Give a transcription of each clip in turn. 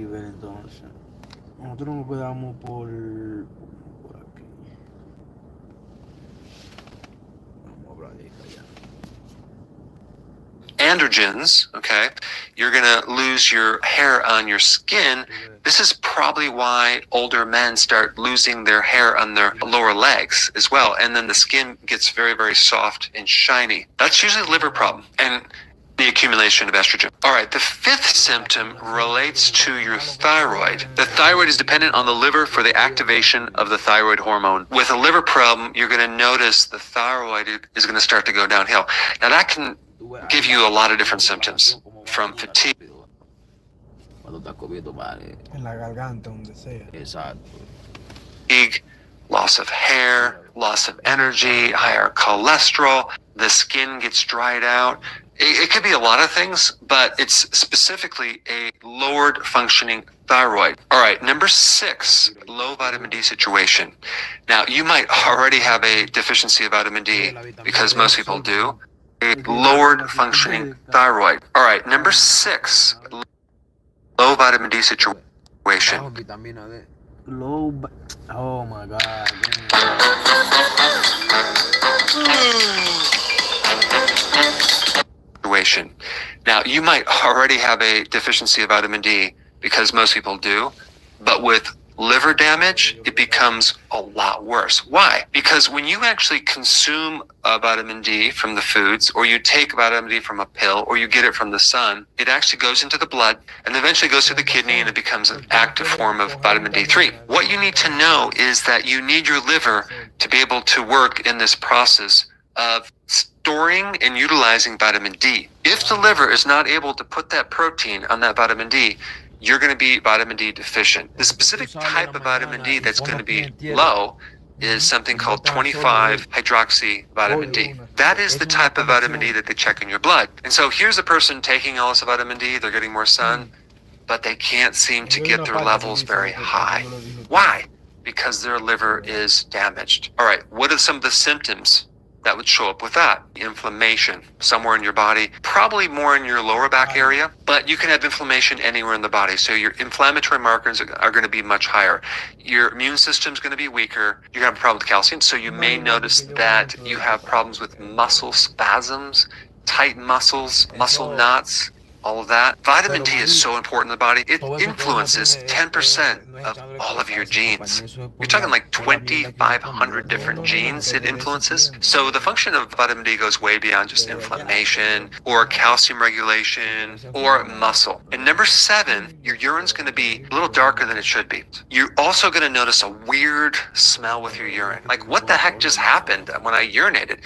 entonces. Nosotros nos quedamos por aquí. Vamos a hablar de esto ya. Androgens, okay, you're going to lose your hair on your skin. This is probably why older men start losing their hair on their lower legs as well. And then the skin gets very, very soft and shiny. That's usually a liver problem and the accumulation of estrogen. All right, the fifth symptom relates to your thyroid. The thyroid is dependent on the liver for the activation of the thyroid hormone. With a liver problem, you're going to notice the thyroid is going to start to go downhill. Now, that can give you a lot of different symptoms, from fatigue, Cuando estás comiendo mal. En la garganta, donde sea. Exacto. loss of hair, loss of energy, higher cholesterol, the skin gets dried out. It could be a lot of things, but it's specifically a lowered functioning thyroid. All right, number 6, low vitamin D situation. Now, you might already have a deficiency of vitamin D because most people do. A lowered functioning thyroid. All right, number 6, low vitamin D situation. Oh my God. Now, you might already have a deficiency of vitamin D because most people do, but with liver damage, it becomes a lot worse. Why? Because when you actually consume vitamin D from the foods, or you take vitamin D from a pill, or you get it from the sun, it actually goes into the blood and eventually goes to the kidney and it becomes an active form of vitamin D3. What you need to know is that you need your liver to be able to work in this process of storing and utilizing vitamin D. If the liver is not able to put that protein on that vitamin D, you're going to be vitamin D deficient. The specific type of vitamin D that's going to be low is something called 25 hydroxy vitamin D. That is the type of vitamin D that they check in your blood. And so here's a person taking all this vitamin D, they're getting more sun, but they can't seem to get their levels very high. Why? Because their liver is damaged. All right, what are some of the symptoms that would show up with that? Inflammation somewhere in your body, probably more in your lower back area, but you can have inflammation anywhere in the body. So your inflammatory markers are going to be much higher. Your immune system is going to be weaker. You're going to have a problem with calcium. So you may notice that you have problems with muscle spasms, tight muscles, muscle knots, all of that. Vitamin D is so important in the body. It influences 10% of all of your genes. You're talking like 2,500 different genes it influences. So the function of vitamin D goes way beyond just inflammation or calcium regulation or muscle. And number 7, your urine's going to be a little darker than it should be. You're also going to notice a weird smell with your urine. Like, what the heck just happened when I urinated?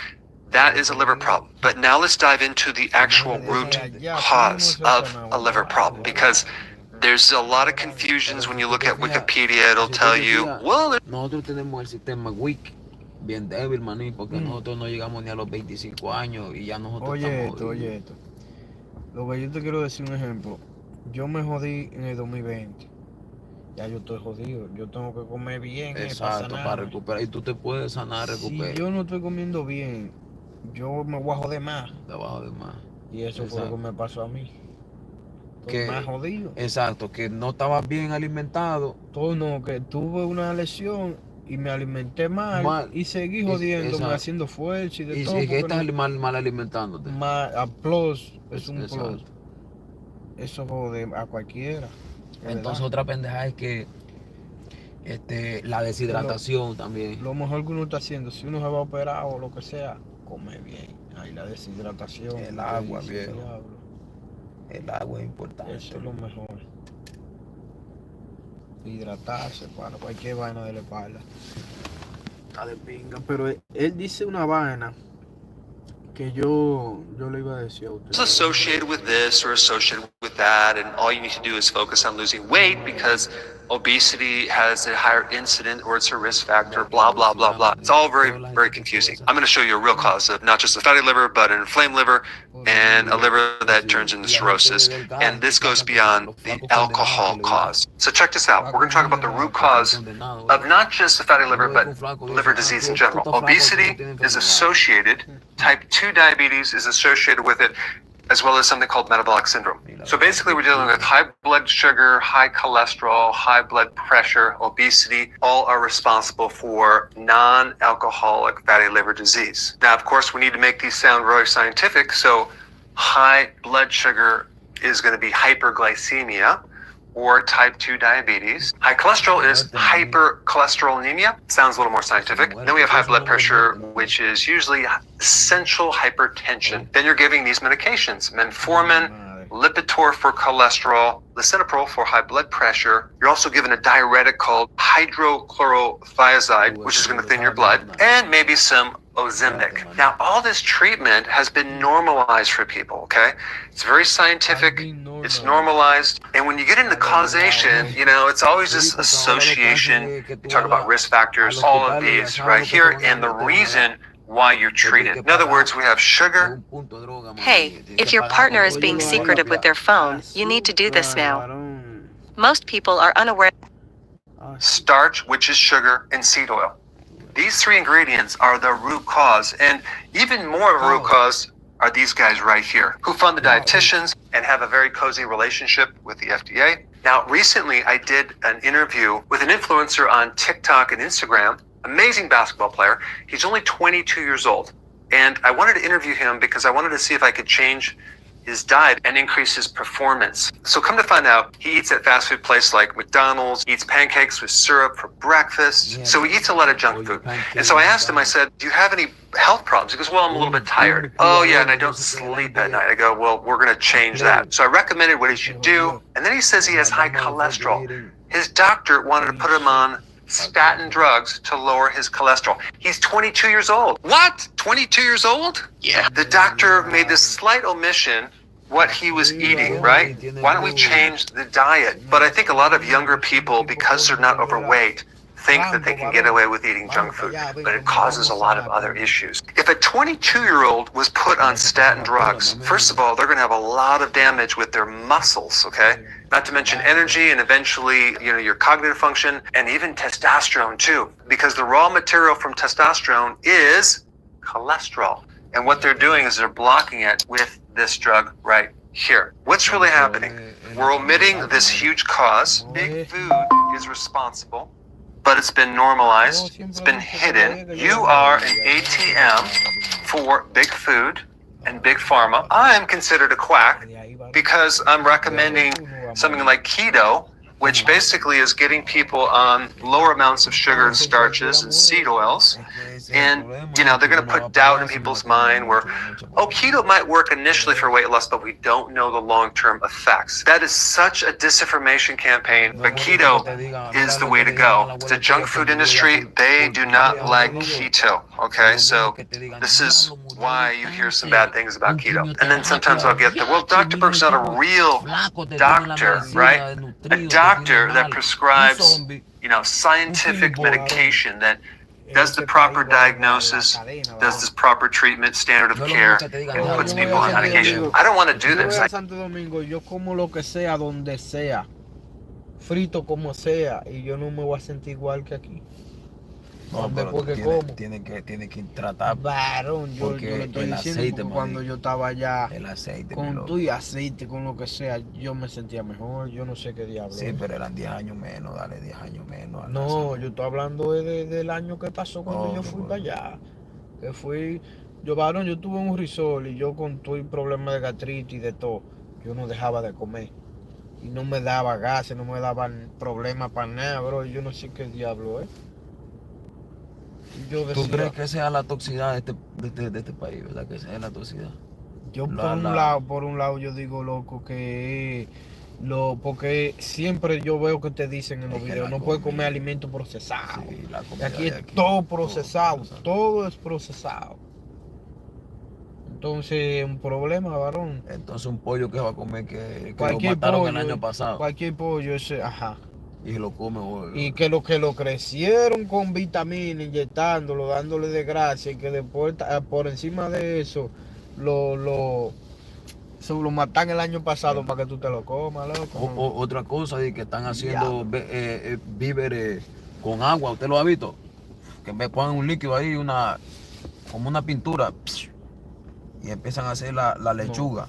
That is a liver problem. But now let's dive into the actual root cause of a liver problem, because there's a lot of confusions when you look at Wikipedia. It'll tell you, well, nosotros tenemos el sistema weak, bien débil, maní, porque nosotros no llegamos ni a los 25 años y ya nosotros estamos... Oye esto. Lo que yo te quiero decir un ejemplo. Yo me jodí en el 2020. Ya yo estoy jodido. Yo tengo que comer bien. Exacto, para recuperar. Y tú te puedes sanar, recuperar. Si yo no estoy comiendo bien, yo me voy a joder más. Te vas a joder más. Y eso fue lo que me pasó a mí. Que más jodido. Exacto, que no estabas bien alimentado. Todo no, que tuve una lesión y me alimenté mal y seguí jodiéndome, haciendo fuerza y de todo. Y que estás mal alimentándote. A plus, es un plus. Eso jode a cualquiera. Entonces otra pendeja es que la deshidratación también. Lo mejor que uno está haciendo, si uno se va a operar o lo que sea, come bien. Ahí la deshidratación. El agua, viejo. El agua es importante. Eso es lo mejor. Hidratarse para cualquier vaina de la espalda. Está de pinga, pero él dice una vaina que yo le iba a decir a usted. It's associated with this or associated with that, and all you need to do is focus on losing weight because obesity has a higher incident or it's a risk factor, blah, blah, blah, blah. It's all very, very confusing. I'm going to show you a real cause of not just a fatty liver, but an inflamed liver and a liver that turns into cirrhosis. And this goes beyond the alcohol cause. So check this out. We're going to talk about the root cause of not just a fatty liver, but liver disease in general. Obesity is associated, type 2 diabetes is associated with it. as well as something called metabolic syndrome. So basically, we're dealing with high blood sugar, high cholesterol, high blood pressure, obesity, all are responsible for non-alcoholic fatty liver disease. Now, of course, we need to make these sound very scientific, so high blood sugar is going to be hyperglycemia, or type 2 diabetes. High cholesterol is hypercholesterolemia. Sounds a little more scientific. Then we have high blood pressure, which is usually essential hypertension. Then you're giving these medications, metformin, Lipitor for cholesterol, lisinopril for high blood pressure. You're also given a diuretic called hydrochlorothiazide, which is going to thin your blood, and maybe some Ozempic. Now, all this treatment has been normalized for people, okay? It's very scientific, it's normalized, and when you get into causation, you know, it's always this association. You talk about risk factors, all of these right here, and the reason why you're treated. In other words, we have sugar. Hey, if your partner is being secretive with their phone, you need to do this now. Most people are unaware. Starch, which is sugar, and seed oil. These three ingredients are the root cause, and even more of a root cause are these guys right here, who fund the dietitians and have a very cozy relationship with the FDA. Now, recently I did an interview with an influencer on TikTok and Instagram, amazing basketball player. He's only 22 years old, and I wanted to interview him because I wanted to see if I could change his diet and increase his performance. So come to find out, he eats at fast food places like McDonald's, eats pancakes with syrup for breakfast. So he eats a lot of junk food. And so I asked him, I said, do you have any health problems? He goes, well, I'm a little bit tired. Oh yeah, and I don't sleep at night. I go, well, we're gonna change that. So I recommended what he should do. And then he says he has high cholesterol. His doctor wanted to put him on statin drugs to lower his cholesterol. He's 22 years old. What? 22 years old? Yeah. The doctor made this slight omission what he was eating, right? Why don't we change the diet? But I think a lot of younger people, because they're not overweight, think that they can get away with eating junk food, but it causes a lot of other issues. If a 22-year-old was put on statin drugs, first of all, they're going to have a lot of damage with their muscles, okay? Not to mention energy and eventually, you know, your cognitive function and even testosterone too, because the raw material from testosterone is cholesterol. And what they're doing is they're blocking it with this drug right here. What's really happening? We're omitting this huge cause. Big food is responsible, but it's been normalized, it's been hidden. You are an ATM for big food and big pharma. I'm considered a quack because I'm recommending something like keto, which basically is getting people on lower amounts of sugar and starches and seed oils. And, you know, they're going to put doubt in people's mind where, oh, keto might work initially for weight loss, but we don't know the long-term effects. That is such a disinformation campaign, but keto is the way to go. The junk food industry, they do not like keto, okay? So this is why you hear some bad things about keto. And then sometimes I'll get the, well, Dr. Burke's not a real doctor, right? A doctor that prescribes, you know, scientific medication that does the proper diagnosis, does this proper treatment, standard of care, and puts people on medication. I don't want to do this. Santo Domingo, yo como lo que sea, donde sea, frito como sea, y yo no me voy a sentir igual que aquí. No, pero tiene que tratar. Varón, yo le estoy diciendo que cuando yo estaba allá el aceite, con tu y aceite, con lo que sea, yo me sentía mejor, yo no sé qué diablo. Sí, pero eran 10 años menos, dale 10 años menos. No, yo estoy hablando del año que pasó cuando yo fui para allá. Que fui, yo varón, yo tuve un risol y yo con todo el problema de gastritis y de todo, yo no dejaba de comer. Y no me daba gases, no me daban problemas para nada, bro, yo no sé qué diablo es. Yo decía, ¿tú crees que sea la toxicidad de este país, verdad? Que sea la toxicidad. Yo por un lado yo digo, loco, que porque siempre yo veo que te dicen en los videos, no puedes comer alimentos procesados. Sí, aquí es todo procesado, todo es procesado. Entonces, un problema, varón. Entonces, un pollo que va a comer que lo mataron pollo, el año pasado. Cualquier pollo, ese, ajá. Y lo come. Y que lo crecieron con vitamina, inyectándolo, dándole de gracia, y que después, por encima de eso, lo matan el año pasado para que tú te lo comas, loco. Otra cosa es que están haciendo víveres con agua. ¿Usted lo ha visto? Que me ponen un líquido ahí, como una pintura, y empiezan a hacer la lechuga.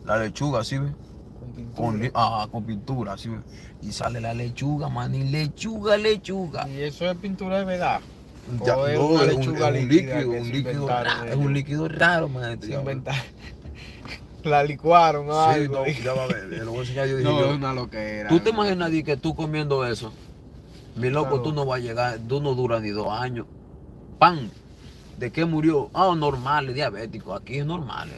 La lechuga, ¿sí ves? Con pintura. Con pintura, ¿sí ves? Y sale la lechuga, man, y lechuga. Y eso es pintura de verdad. Ya, O es no, una es lechuga un líquida líquido, que un se líquido inventaron raro, es ellos. un líquido raro, man. Se inventaron. La licuaron o Sí, algo. no, ya va a ver, lo voy a enseñar. Yo dije, No, yo, es una loquera. ¿tú te imaginas di, que tú comiendo eso? Mi loco, Claro. tú no vas a llegar, tú no duras ni 2 años. ¡Pam! ¿De qué murió? Normal, diabético. Aquí es normal.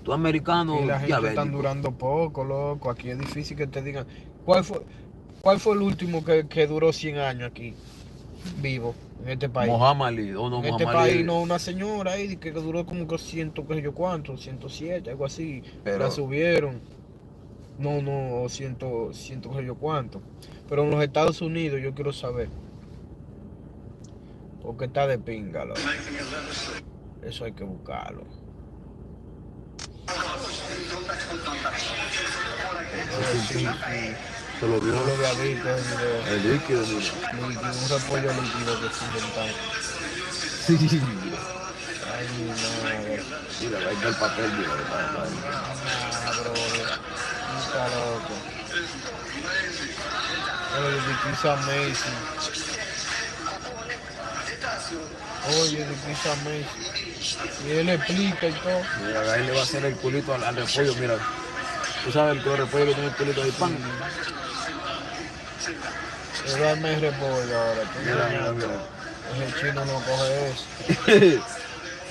Tú americano, Y la gente diabético. está durando poco, loco. Aquí es difícil que te digan. ¿Cuál fue el último que duró 100 años aquí? Vivo, en este país. Mohamed Ali, o no, En este Mohamed Ali. país, no, una señora ahí que duró como que 100, qué sé yo cuánto, 107, algo así. Pero- La subieron. No, 100, qué sé yo cuánto. Pero en los Estados Unidos yo quiero saber. Porque está de pinga, loco. Eso hay que buscarlo. Sí. ¿Te lo vio? Yo lo había visto en video. El líquido, mira. Líquido, un repollo líquido que se inventaron. Sí. Ay, mi madre. Mira, ahí está el papel, mira. Ah, bro. Está loco. Oye, the kiss amazing. Oye, the kiss amazing. Y él explica y todo. Mira, ahí le va a hacer el culito al repollo, mira. Tú sabes el repollo que tiene el culito ahí, pan. Le dame el repollo ahora. Mira. Ese chino no coge eso.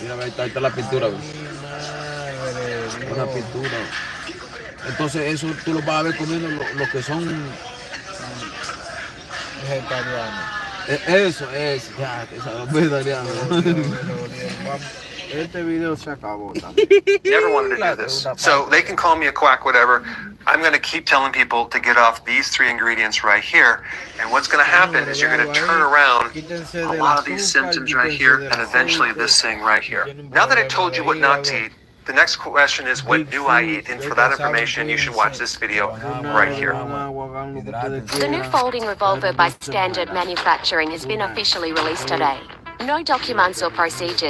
Mira, ahí está la pintura. Ay, mi madre, Una Dios. pintura. Entonces eso tú lo vas a ver comiendo los que son... Vegetariano. Eso, ya, que son vegetarianos. Este video se acabó también. Never wanted to do this. So they can call me a quack, whatever. I'm going to keep telling people to get off these 3 ingredients right here. And what's going to happen is you're going to turn around a lot of these symptoms right here and eventually this thing right here. Now that I told you what not to eat, the next question is what do I eat? And for that information, you should watch this video right here. The new folding revolver by Standard Manufacturing has been officially released today. No documents or procedures